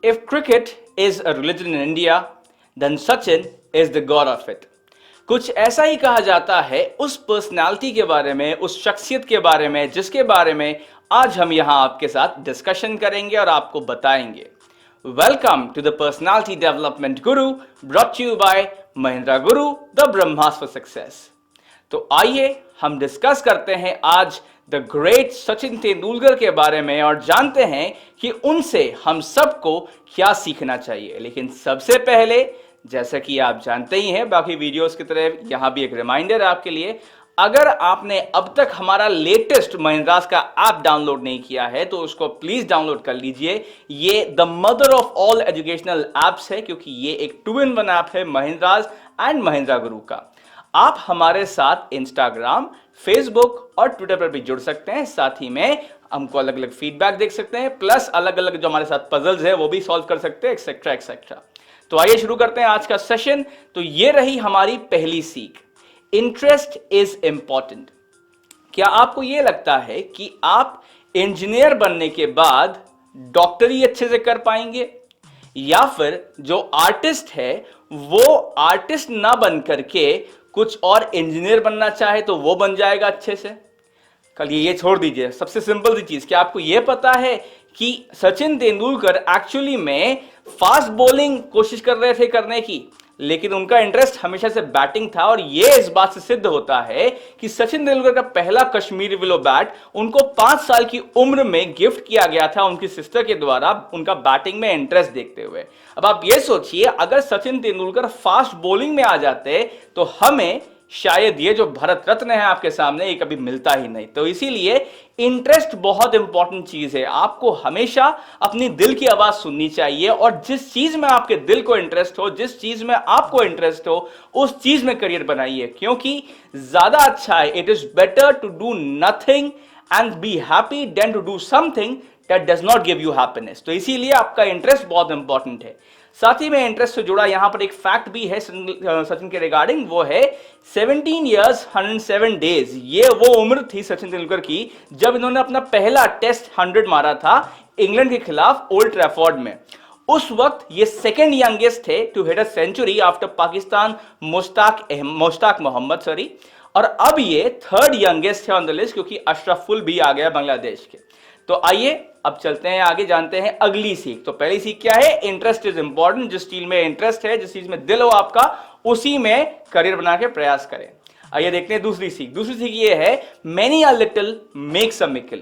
If cricket is a religion in India, then Sachin is the god of it. कुछ ऐसा ही कहा जाता है उस पर्सनालिटी के बारे में, उस शख्सियत के बारे में, जिसके बारे में आज हम यहां आपके साथ डिस्कशन करेंगे और आपको बताएंगे. Welcome to the personality development guru, brought you by Mahindra guru, the Brahmastra for success. तो आइए हम डिस्कस करते हैं आज द ग्रेट सचिन तेंदुलकर के बारे में और जानते हैं कि उनसे हम सबको क्या सीखना चाहिए. लेकिन सबसे पहले, जैसा कि आप जानते ही हैं बाकी वीडियोस की तरह, यहां भी एक रिमाइंडर है आपके लिए. अगर आपने अब तक हमारा लेटेस्ट महिंद्रास का ऐप डाउनलोड नहीं किया है तो उसको प्लीज डाउनलोड कर लीजिए. ये the mother of all educational apps है, क्योंकि ये एक 2-in-1 ऐप है महिंद्रास एंड महिंद्रा गुरु का. आप हमारे साथ इंस्टाग्राम, फेसबुक और ट्विटर पर भी जुड़ सकते हैं. साथ ही में हमको अलग अलग फीडबैक देख सकते हैं, प्लस अलग अलग जो हमारे साथ पजल्स है वो भी सॉल्व कर सकते हैं, एक्सेट्रा एक्सेट्रा. तो आइए शुरू करते हैं आज का सेशन. तो ये रही हमारी पहली सीख, इंटरेस्ट इज इंपॉर्टेंट. क्या आपको यह लगता है कि आप इंजीनियर बनने के बाद डॉक्टरी अच्छे से कर पाएंगे, या फिर जो आर्टिस्ट है वो आर्टिस्ट ना बन करके कुछ और इंजीनियर बनना चाहे तो वो बन जाएगा अच्छे से? कल ये छोड़ दीजिए, सबसे सिंपल सी चीज, क्या आपको यह पता है कि सचिन तेंदुलकर एक्चुअली में फास्ट बॉलिंग कोशिश कर रहे थे करने की, लेकिन उनका इंटरेस्ट हमेशा से बैटिंग था. और यह इस बात से सिद्ध होता है कि सचिन तेंदुलकर का पहला कश्मीरी विलो बैट उनको 5 साल की उम्र में गिफ्ट किया गया था उनकी सिस्टर के द्वारा, उनका बैटिंग में इंटरेस्ट देखते हुए. अब आप यह सोचिए, अगर सचिन तेंदुलकर फास्ट बॉलिंग में आ जाते तो हमें शायद ये जो भारत रत्न है आपके सामने ये कभी मिलता ही नहीं. तो इसीलिए इंटरेस्ट बहुत इंपॉर्टेंट चीज है. आपको हमेशा अपनी दिल की आवाज सुननी चाहिए और जिस चीज में आपके दिल को इंटरेस्ट हो, जिस चीज में आपको इंटरेस्ट हो, उस चीज में करियर बनाइए. क्योंकि ज्यादा अच्छा है, it is better to do nothing and be happy than to do something that does not give you happiness. तो इसीलिए आपका इंटरेस्ट बहुत इंपॉर्टेंट है. साथ ही में इंटरेस्ट से जुड़ा यहां पर एक फैक्ट भी है सचिन के रिगार्डिंग, वो है 17 years 107 days. ये वो उम्र थी सचिन तेंदुलकर की जब इन्होंने अपना पहला टेस्ट 100 मारा था इंग्लैंड के खिलाफ ओल्ड ट्रैफोर्ड में. उस वक्त ये सेकंड यंगेस्ट थे to hit a century after Pakistan Mushtaq Mohammad sorry. और अब ये थर्ड यंगेस्ट है ऑन द लिस्ट, क्योंकि अशरफुल भी आ गया बांग्लादेश के. तो आइए अब चलते हैं आगे, जानते हैं अगली सीख. तो पहली सीख क्या है? Interest is important. जिस चीज में इंटरेस्ट है, जिस चीज में दिल हो आपका, उसी में करियर बना के प्रयास करें. आइए देखते हैं दूसरी सीख. दूसरी सीख ये है, many a little makes a mickle.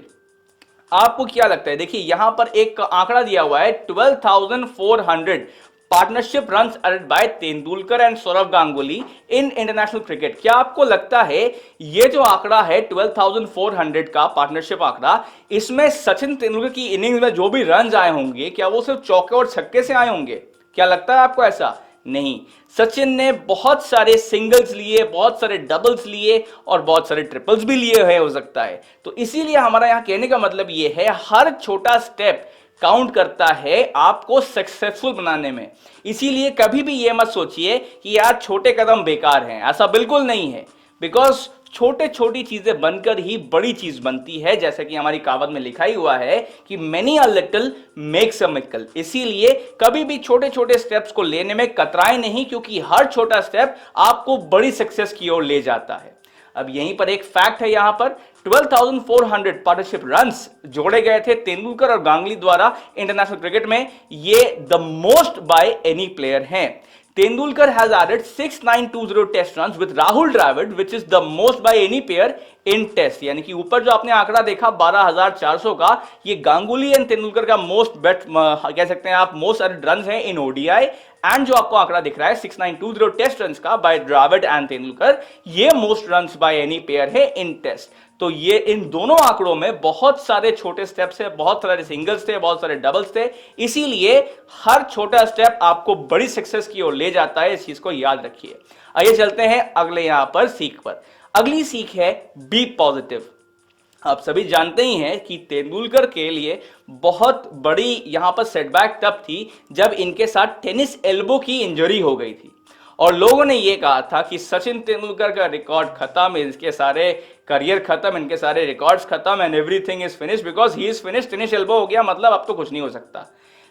आपको क्या लगता है? देखिए यहां पर एक आंकड़ा दिया हुआ है, 12,400 partnership runs earned by Tendulkar and Sourav Ganguly in international cricket. क्या आपको लगता है ये जो आंकड़ा है 12,400 का पार्टनरशिप आंकड़ा, इसमें सचिन तेंदुलकर की इनिंग्स में जो भी रन्स आए होंगे, क्या वो सिर्फ चौके और छक्के से आए होंगे? क्या लगता है आपको ऐसा? नहीं. सचिन ने बहुत सारे सिंगल्स लिए, बहुत सारे डबल्स लिए और बहुत सारे ट्रिपल्स भी लिए हैं हो सकता है. तो इसीलिए हमारा यहां कहने का मतलब ये है, हर छोटा स्टेप काउंट करता है आपको सक्सेसफुल बनाने में. इसीलिए कभी भी ये मत सोचिए कि यार छोटे कदम बेकार हैं, ऐसा बिल्कुल नहीं है. बिकॉज छोटे छोटी चीजें बनकर ही बड़ी चीज बनती है, जैसे कि हमारी कहावत में लिखा ही हुआ है कि many a little makes a mickle. इसीलिए कभी भी छोटे छोटे स्टेप्स को लेने में कतराएं नहीं, क्योंकि हर छोटा स्टेप आपको बड़ी सक्सेस की ओर ले जाता है. अब यहीं पर एक फैक्ट है, यहां पर 12,400 पार्टनरशिप रन्स जोड़े गए थे तेंदुलकर और गांगुली द्वारा इंटरनेशनल क्रिकेट में. ये the most by any player हैं. Tendulkar has added 6,920 test runs with Rahul Dravid, which is the most by any player in test. यानी कि ऊपर जो आपने आंकड़ा देखा 12,400 का, ये गांगुली एंड तेंदुलकर का मोस्ट बेट कह सकते हैं आप, मोस्ट रन्स हैं इन ओडीआई. एंड जो आपको आंकड़ा दिख रहा है 6,920 टेस्ट रन्स का बाय द्रविड़ एंड तेंदुलकर, ये most runs bye any player है इन टेस्ट. तो ये इन दोनों आंकड़ों में बहुत सारे छोटे स्टेप्स है, बहुत सारे सिंगल्स थे, बहुत सारे डबल्स थे. इसीलिए हर छोटा स्टेप आपको बड़ी सक्सेस की ओर ले जाता है, इस चीज को याद रखिए. आइए चलते हैं अगले यहां पर सीख पर. अगली सीख है, बी पॉजिटिव. आप सभी जानते ही हैं कि तेंदुलकर के लिए बहुत बड़ी यहां पर सेटबैक तब थी जब इनके साथ टेनिस एल्बो की इंजरी हो गई थी. और लोगों ने यह कहा था कि सचिन तेंदुलकर का रिकॉर्ड खत्म, इनके सारे करियर खत्म, इनके सारे रिकॉर्ड्स खत्म and everything is finish because he is finish. Tennis elbow हो गया मतलब अब तो कुछ नहीं हो सकता.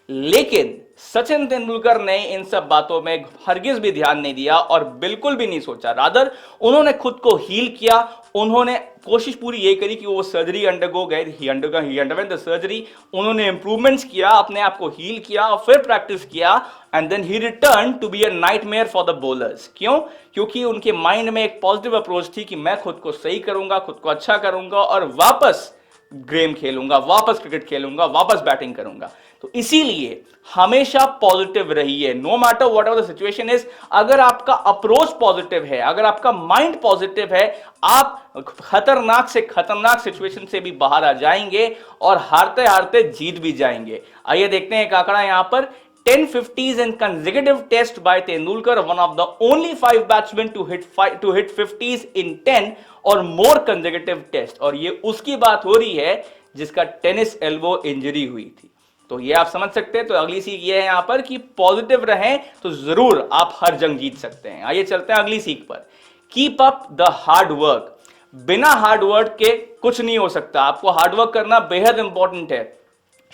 लेकिन सचिन तेंदुलकर ने इन सब बातों में हरगिज भी ध्यान नहीं दिया और बिल्कुल भी नहीं सोचा। रादर उन्होंने खुद को हील किया, उन्होंने कोशिश पूरी ये करी कि वो सर्जरी अंडरगो गए, ही अंडरवेंट द सर्जरी, उन्होंने इंप्रूवमेंट्स किया, अपने आप को हील किया और फिर प्रैक्टिस किया, and then he return to be a nightmare for the bowlers. क्यों? क्योंकि उनके माइंड में एक पॉजिटिव अप्रोच थी कि मैं खुद को सही करूंगा, खुद को अच्छा करूंगा और वापस गेम खेलूंगा, वापस क्रिकेट खेलूंगा, वापस बैटिंग करूंगा। तो इसीलिए हमेशा पॉजिटिव रहिए, no matter what ever the situation is. अगर आपका अप्रोच पॉजिटिव है, अगर आपका माइंड पॉजिटिव है, आप खतरनाक से खतरनाक सिचुएशन से भी बाहर आ जाएंगे और हारते हारते जीत भी जाएंगे। आइए देखते हैं एक आंकड़ा यहां पर। 10 50s in consecutive test by Tendulkar, one of the only 5 batsmen to hit 50s in 10 or more consecutive test। और ये उसकी बात हो रही है जिसका टेनिस एल्बो इंजरी हुई थी। तो ये आप समझ सकते हैं। तो अगली सीख ये है यहां पर कि पॉजिटिव रहें तो जरूर आप हर जंग जीत सकते हैं। आइए चलते हैं अगली सीख पर। Keep up the hard work. बिना हार्ड वर्क के कुछ नहीं हो सकता। आपको हार्ड वर्क करना बेहद इंपॉर्टेंट है।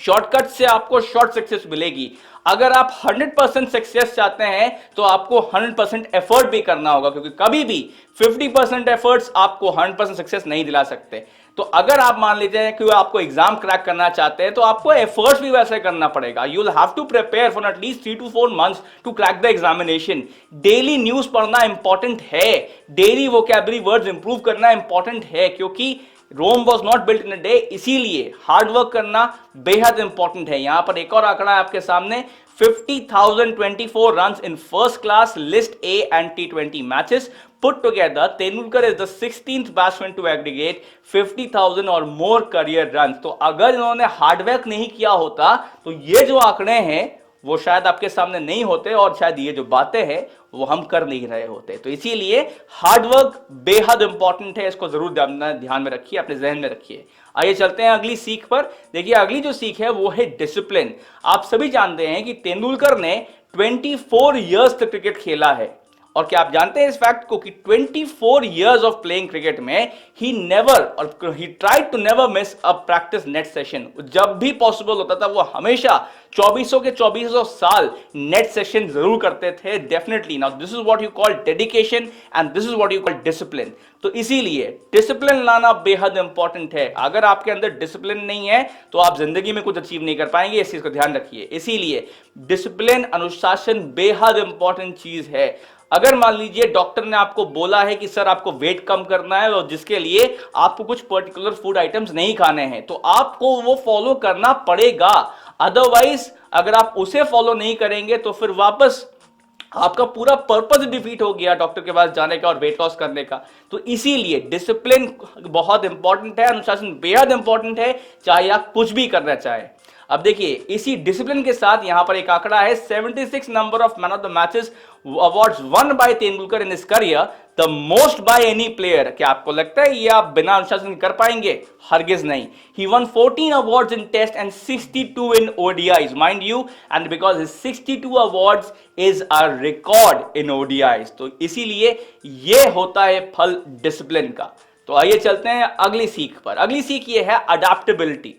शॉर्टकट से आपको शॉर्ट सक्सेस मिलेगी। अगर आप 100% सक्सेस चाहते हैं तो आपको 100% एफर्ट भी करना होगा, क्योंकि कभी भी 50% एफर्ट्स आपको 100% सक्सेस नहीं दिला सकते। तो अगर आप मान लीजिए कि आपको एग्जाम क्रैक करना चाहते हैं तो आपको एफर्ट्स भी वैसे करना पड़ेगा। You will have to prepare for at least 3 to 4 months to crack the examination. Daily news पढ़ना इंपॉर्टेंट है, डेली वोकैबुलरी वर्ड्स इंप्रूव करना इंपॉर्टेंट है, क्योंकि Rome was not built in a day. इसीलिए हार्ड वर्क करना बेहद इंपॉर्टेंट है। यहां पर एक और आंकड़ा है आपके सामने। 50,024 runs in first class list A and T20 matches put together, Tendulkar is the 16th batsman to aggregate 50,000 or more career runs। तो अगर इन्होंने हार्डवर्क नहीं किया होता तो ये जो आंकड़े हैं वो शायद आपके सामने नहीं होते और शायद ये जो बातें हैं वो हम कर नहीं रहे होते। तो इसीलिए हार्डवर्क बेहद इंपॉर्टेंट है, इसको जरूर ध्यान में रखिए, अपने जहन में रखिए। आइए चलते हैं अगली सीख पर। देखिए अगली जो सीख है वो है डिसिप्लिन। आप सभी जानते हैं कि तेंदुलकर ने 24 इयर्स तक क्रिकेट खेला है, और क्या आप जानते हैं इस फैक्ट को कि 24 इयर्स ऑफ प्लेइंग क्रिकेट में he tried to never miss a practice net session. जब भी पॉसिबल होता था वो हमेशा 2400 के 2400 साल नेट सेशन जरूर करते थे। Definitely now this is what you call dedication and this is what you call discipline. तो इसीलिए डिसिप्लिन लाना बेहद इंपॉर्टेंट है। अगर आपके अंदर डिसिप्लिन नहीं है तो आप जिंदगी में कुछ अचीव नहीं कर पाएंगे, इस चीज को ध्यान रखिए। इसीलिए डिसिप्लिन, अनुशासन बेहद इंपॉर्टेंट चीज है। अगर मान लीजिए डॉक्टर ने आपको बोला है कि सर आपको वेट कम करना है और जिसके लिए आपको कुछ पर्टिकुलर फूड आइटम्स नहीं खाने हैं, तो आपको वो फॉलो करना पड़ेगा। अदरवाइज अगर आप उसे फॉलो नहीं करेंगे तो फिर वापस आपका पूरा पर्पस डिफीट हो गया डॉक्टर के पास जाने का और वेट लॉस करने का। तो इसीलिए डिसिप्लिन बहुत इंपॉर्टेंट है, अनुशासन बेहद इंपॉर्टेंट है, चाहे आप कुछ भी करना चाहें। अब देखिए इसी डिसिप्लिन के साथ यहां पर एक आंकड़ा है। 76 number of man of the matches awards one by Tendulkar in his career, the most by any player. क्या आपको लगता है ये आप बिना अनुशासन कर पाएंगे? हरगिज नहीं। He won 14 awards in test and 62 in ODIs, mind you, and because his 62 awards is a record in ODIs. तो इसीलिए ये होता है फल डिसिप्लिन का। तो आइए चलते हैं अगली सीख पर। अगली सीख ये है अडैप्टेबिलिटी।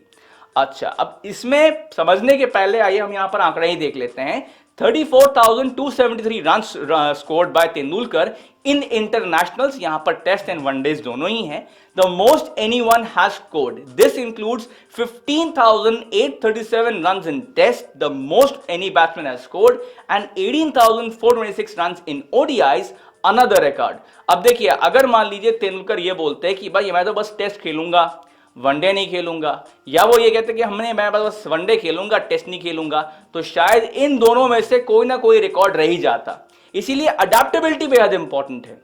अच्छा, अब इसमें समझने के पहले आइए हम यहां पर आंकड़ा ही देख लेते हैं। 34,273 runs scored by Tendulkar in internationals, यहां पर टेस्ट एंड वनडेज दोनों ही हैं। The most anyone has scored, this includes 15,837 runs in test, the most any batsman has scored, and 18,426 runs in ODIs, another record. अब देखिए अगर मान लीजिए तेंदुलकर ये बोलते हैं कि भाई मैं तो बस टेस्ट खेलूंगा, वनडे नहीं खेलूंगा, या वो ये कहते कि मैं बस वनडे खेलूंगा, टेस्ट नहीं खेलूंगा, तो शायद इन दोनों में से कोई ना कोई रिकॉर्ड रह ही जाता। इसीलिए अडैप्टेबिलिटी बेहद इंपॉर्टेंट है।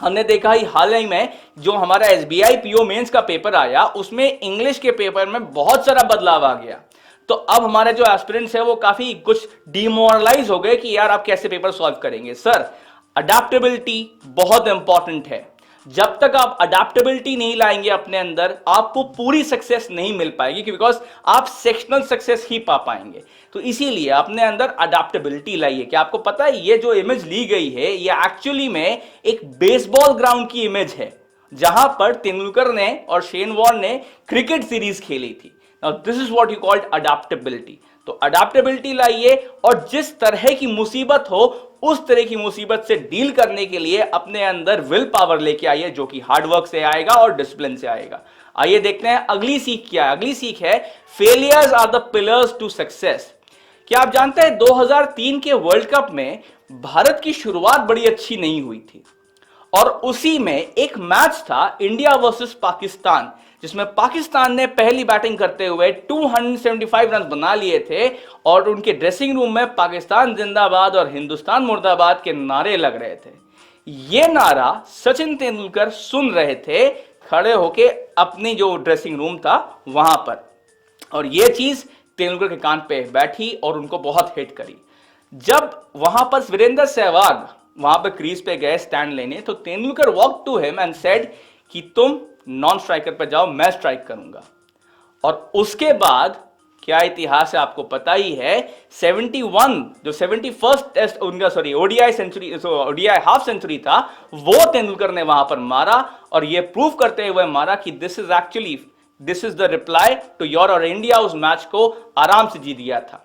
हमने देखा ही हाल ही में जो हमारा एसबीआई पीओ मेंस का पेपर आया, उसमें इंग्लिश के पेपर में बहुत सारा बदलाव आ गया। तो अब हमारे जो एस्पिरेंट्स है वो काफी कुछ डिमोरलाइज हो गए कि यार आप कैसे पेपर सॉल्व करेंगे। सर अडैप्टेबिलिटी बहुत इंपॉर्टेंट है। जब तक आप अडैप्टेबिलिटी नहीं लाएंगे अपने अंदर, आपको पूरी सक्सेस नहीं मिल पाएगी, बिकॉज आप सेक्शनल सक्सेस ही पा पाएंगे। तो इसीलिए अपने अंदर अडैप्टेबिलिटी लाइए। क्या आपको पता है ये जो इमेज ली गई है ये एक्चुअली में एक बेसबॉल ग्राउंड की इमेज है, जहां पर तेंदुलकर ने और शेन वॉर्न ने क्रिकेट सीरीज खेली थी। Now this is what you called adaptability। तो अडेप्टेबिलिटी लाइए और जिस तरह की मुसीबत हो उस तरह की मुसीबत से डील करने के लिए अपने अंदर विल पावर लेके आइए, जो कि हार्डवर्क से आएगा और डिसिप्लिन से आएगा। आइए देखते हैं अगली सीख क्या है। अगली सीख है failures are the pillars to success. क्या आप जानते हैं 2003 के वर्ल्ड कप में भारत की शुरुआत बड़ी अच्छी नहीं हुई थी और उसी में एक मैच था इंडिया वर्सेस पाकिस्तान, जिसमें पाकिस्तान ने पहली बैटिंग करते हुए 275 रन बना लिए थे और उनके ड्रेसिंग रूम में पाकिस्तान जिंदाबाद और हिंदुस्तान मुर्दाबाद के नारे लग रहे थे। ये नारा सचिन तेंदुलकर सुन रहे थे खड़े होके अपनी जो ड्रेसिंग रूम था वहां पर, और ये चीज तेंदुलकर के कान पे बैठी और उनको बहुत हिट करी। जब वहां पर वीरेंद्र सहवाग वहां पर क्रीज पे गए स्टैंड लेने, तो Tendulkar walk to him and said कि तुम नॉन स्ट्राइकर पे जाओ, मैं स्ट्राइक करूंगा। और उसके बाद क्या इतिहास है आपको पता ही है, 71 जो 71st टेस्ट उनका ODI century, ODI half century था, वो तेंदुलकर ने वहां पर मारा और ये प्रूव करते हुए मारा कि this is the reply to your, और इंडिया उस मैच को आराम से जीत गया था।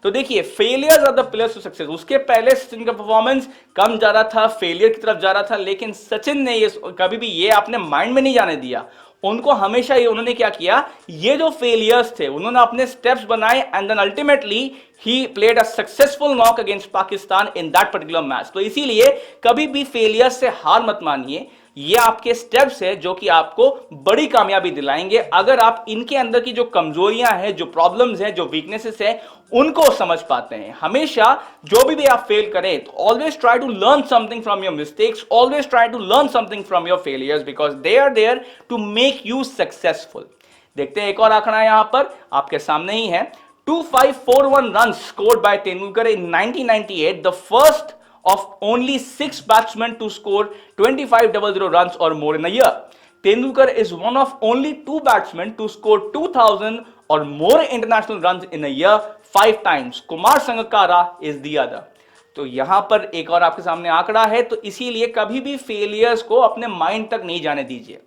तो देखिए failures are the pillars to success. उसके पहले सचिन का परफॉर्मेंस कम जा रहा था, फेलियर की तरफ जा रहा था, लेकिन सचिन ने ये कभी भी ये अपने माइंड में नहीं जाने दिया। उनको हमेशा ये उन्होंने क्या किया, ये जो फेलियर्स थे उन्होंने अपने स्टेप्स बनाए and then ultimately he played a successful knock against Pakistan in that particular match. तो इसीलिए कभी भी फेलियर्स से हार मत मानिए, ये आपके स्टेप्स है जो कि आपको बड़ी कामयाबी दिलाएंगे अगर आप इनके अंदर की जो कमजोरियां हैं, जो प्रॉब्लम्स हैं, जो वीकनेसेस हैं, उनको समझ पाते हैं। हमेशा जो भी आप फेल करें तो always try to learn something from your mistakes, always try to learn something from your failures because they are there to make you successful. देखते हैं एक और आंकड़ा यहां पर आपके सामने ही है। 2541 run scored by Tendulkar in 1998, the first of only 6 batsmen to score 2500 runs or more in a year. Tendulkar is one of only 2 batsmen to score 2000 or more international runs in a year 5 times. Kumar Sangakkara is the other. तो यहां पर एक और आपके सामने आंकड़ा है, तो इसीलिए कभी भी फेलियर्स को अपने माइंड तक नहीं जाने दीजिए।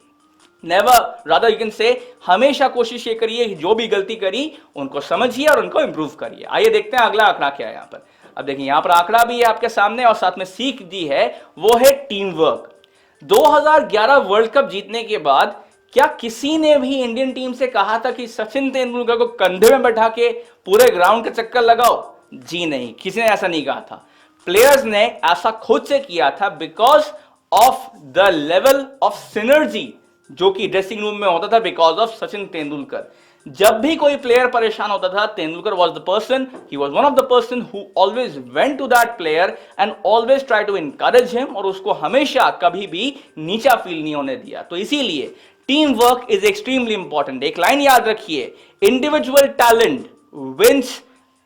Never, rather you can say हमेशा कोशिश ये करिए कि जो भी गलती करी उनको समझिए और उनको इंप्रूव करिए। आइए देखते हैं अगला आंकड़ा क्या है यहां पर। अब देखिए यहां पर आंकड़ा भी है आपके सामने और साथ में सीख दी है, वो है टीम वर्क। 2011 वर्ल्ड कप जीतने के बाद क्या किसी ने भी इंडियन टीम से कहा था कि सचिन तेंदुलकर को कंधे में बैठा के पूरे ग्राउंड के चक्कर लगाओ? जी नहीं, किसी ने ऐसा नहीं कहा था। प्लेयर्स ने ऐसा खुद से किया था because of the level of synergy जो कि ड्रेसिंग रूम में होता था बिकॉज ऑफ सचिन तेंदुलकर। जब भी कोई प्लेयर परेशान होता था, Tendulkar was the person, he was one of the person who always went to that player and always try to encourage him, और उसको हमेशा कभी भी नीचा फील नहीं होने दिया। तो इसीलिए team work is extremely important. एक लाइन याद रखिए, individual talent wins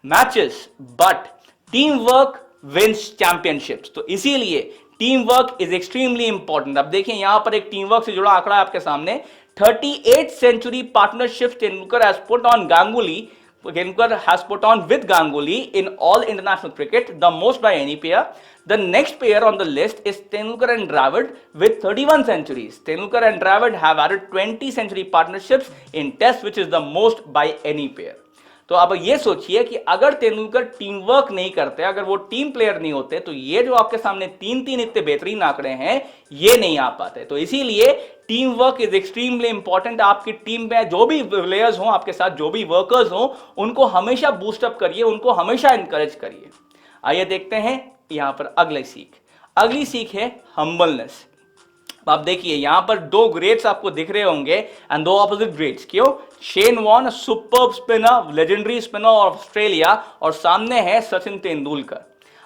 matches but team work wins championships. तो इसीलिए team work is extremely important. अब देखिए यहां पर एक टीम वर्क से जुड़ा आंकड़ा आपके सामने, 38 century partnerships Tendulkar has put on Tendulkar has put on with Ganguly in all international cricket, the most by any player. The next player on the list is Tendulkar and Dravid with 31 centuries. Tendulkar and Dravid have added 20 century partnerships in Test, which is the most by any player. तो अब ये सोचिए कि अगर Tendulkar team work नहीं करते, अगर वो टीम प्लेयर नहीं होते, तो ये जो आपके सामने तीन इतने बेहतरीन आंकड़े हैं ये नहीं आ पाते। तो इसीलिए team work is extremely important. आपकी टीम में जो भी प्लेयर्स हों, आपके साथ जो भी वर्कर्स हों, उनको हमेशा बूस्टअप करिए, उनको हमेशा इंकरेज करिए। आइए देखते हैं यहां पर अगली सीख। अगली सीख है हम्बलनेस। आप देखिए यहां पर 2 ग्रेट्स आपको दिख रहे होंगे एंड 2 ऑपोजिट ग्रेट्स। क्यों? Shane Warne, superb spinner, legendary spinner of Australia, और सामने है सचिन तेंदुलकर।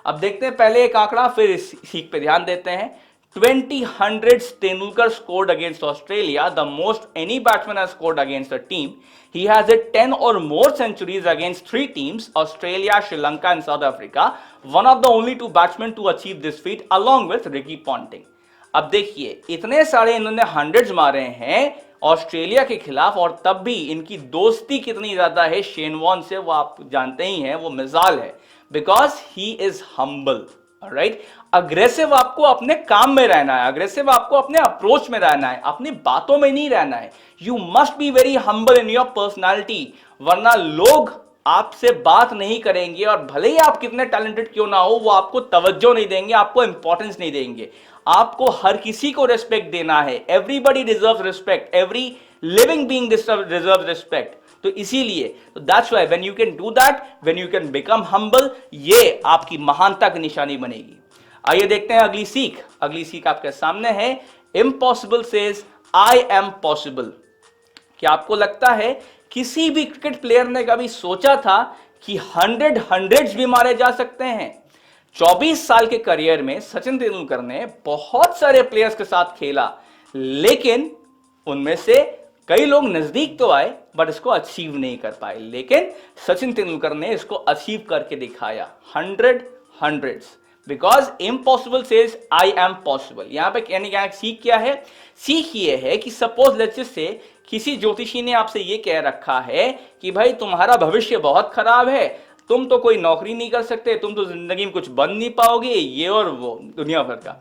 अब देखते हैं पहले एक आंकड़ा, फिर इस सीख पे ध्यान देते हैं। 20 hundreds Tendulkar scored against Australia, the most any batsman has scored against a team. He has hit 10 or more centuries against 3 teams, Australia, Sri Lanka and South Africa. One of the only 2 batsmen to achieve this feat along with Ricky Ponting. अब देखिए इतने सारे इन्होंने 100s मारे हैं Australia के खिलाफ, और तब भी इनकी दोस्ती कितनी ज्यादा है शेन वॉर्न से, वो आप जानते ही हैं, वो मिसाल है। Because he is humble, right. Aggressive आपको अपने काम में रहना है, अग्रेसिव आपको अपने अप्रोच में रहना है, अपनी बातों में नहीं रहना है। You must be very humble in your personality, वरना लोग आपसे बात नहीं करेंगे, और भले ही आप कितने टैलेंटेड क्यों ना हो, वो आपको तवज्जो नहीं देंगे, आपको इंपॉर्टेंस नहीं देंगे। आपको हर किसी को रिस्पेक्ट देना है। Everybody deserves respect, every living being deserves respect. तो इसीलिए that's why when you can do that, when you can become humble, ये आपकी महानता की निशानी बनेगी। आइए देखते हैं अगली सीख। अगली सीख आपके सामने है, impossible says I am possible. क्या आपको लगता है किसी भी क्रिकेट प्लेयर ने कभी सोचा था कि हंड्रेड्स भी मारे जा सकते हैं? 24 साल के करियर में सचिन तेंदुलकर ने बहुत सारे प्लेयर्स के साथ खेला, लेकिन उनमें से कई लोग नजदीक तो आए बट इसको अचीव नहीं कर पाए। लेकिन सचिन तेंदुलकर ने इसको अचीव करके दिखाया। Hundreds, because impossible says I am possible. यहां पे कहने का सीख क्या है? सीख ये है कि सपोज लेट्स से किसी ज्योतिषी ने आपसे ये कह रखा है कि भाई तुम्हारा भविष्य बहुत खराब है, तुम तो कोई नौकरी नहीं कर सकते, तुम तो जिंदगी में कुछ बन नहीं पाओगे, ये और वो दुनिया भर का।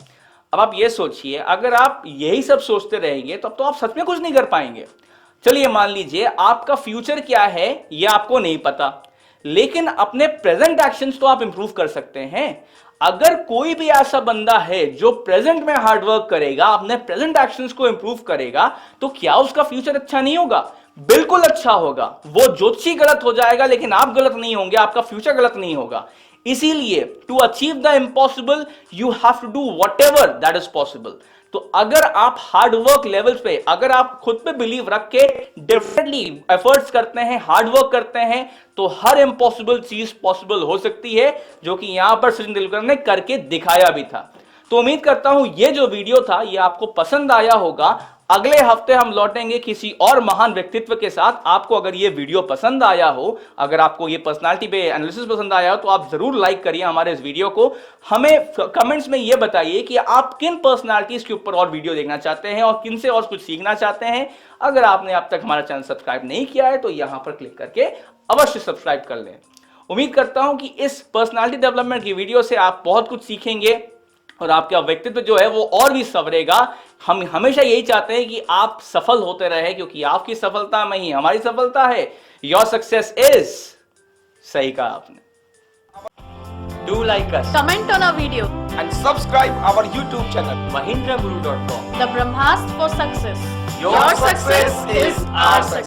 अब आप ये सोचिए, अगर आप यही सब सोचते रहेंगे तब तो आप सच में कुछ नहीं कर पाएंगे। चलिए मान लीजिए आपका फ्यूचर क्या है ये आपको नहीं पता, लेकिन अपने प्रेजेंट एक्शंस तो आप इंप्रूव कर सकते हैं। अगर कोई भी ऐसा बंदा है जो प्रेजेंट में हार्डवर्क करेगा, अपने प्रेजेंट एक्शंस को इंप्रूव करेगा, तो क्या उसका फ्यूचर अच्छा नहीं होगा? बिल्कुल अच्छा होगा। वो ज्योतिषी गलत हो जाएगा लेकिन आप गलत नहीं होंगे, आपका फ्यूचर गलत नहीं होगा। इसीलिए to achieve the impossible you have to do whatever that is possible. तो अगर आप हार्डवर्क लेवल्स पे, अगर आप खुद पे बिलीव रख के डेफिनेटली एफर्ट्स करते हैं, हार्डवर्क करते हैं, तो हर इम्पॉसिबल चीज पॉसिबल हो सकती है, जो कि यहां पर सचिन तेंदुलकर ने करके दिखाया भी था। तो उम्मीद करता हूं ये जो वीडियो था ये आपको पसंद आया होगा। अगले हफ्ते हम लौटेंगे किसी और महान व्यक्तित्व के साथ। आपको अगर ये वीडियो पसंद आया हो, अगर आपको ये पर्सनालिटी पे एनालिसिस पसंद आया हो, तो आप जरूर लाइक करिए हमारे इस वीडियो को। हमें कमेंट्स में ये बताइए कि आप किन पर्सनालिटीज के ऊपर और वीडियो देखना चाहते हैं और किन से और कुछ सीखना चाहते हैं। अगर आपने अब तक हमारा चैनल सब्सक्राइब नहीं किया है तो यहां पर क्लिक करके अवश्य सब्सक्राइब कर लें। उम्मीद करता हूं कि इस पर्सनालिटी डेवलपमेंट की वीडियो से आप बहुत कुछ सीखेंगे और आपका व्यक्तित्व जो है वो और भी संवरेगा। हम हमेशा यही चाहते हैं कि आप सफल होते रहे, क्योंकि आपकी सफलता में ही हमारी सफलता है। योर सक्सेस इज, सही कहा आपने। Do like us, comment on our video, and subscribe our YouTube channel. mahindraguru.com। the Brahmastra for success. Your success is our success.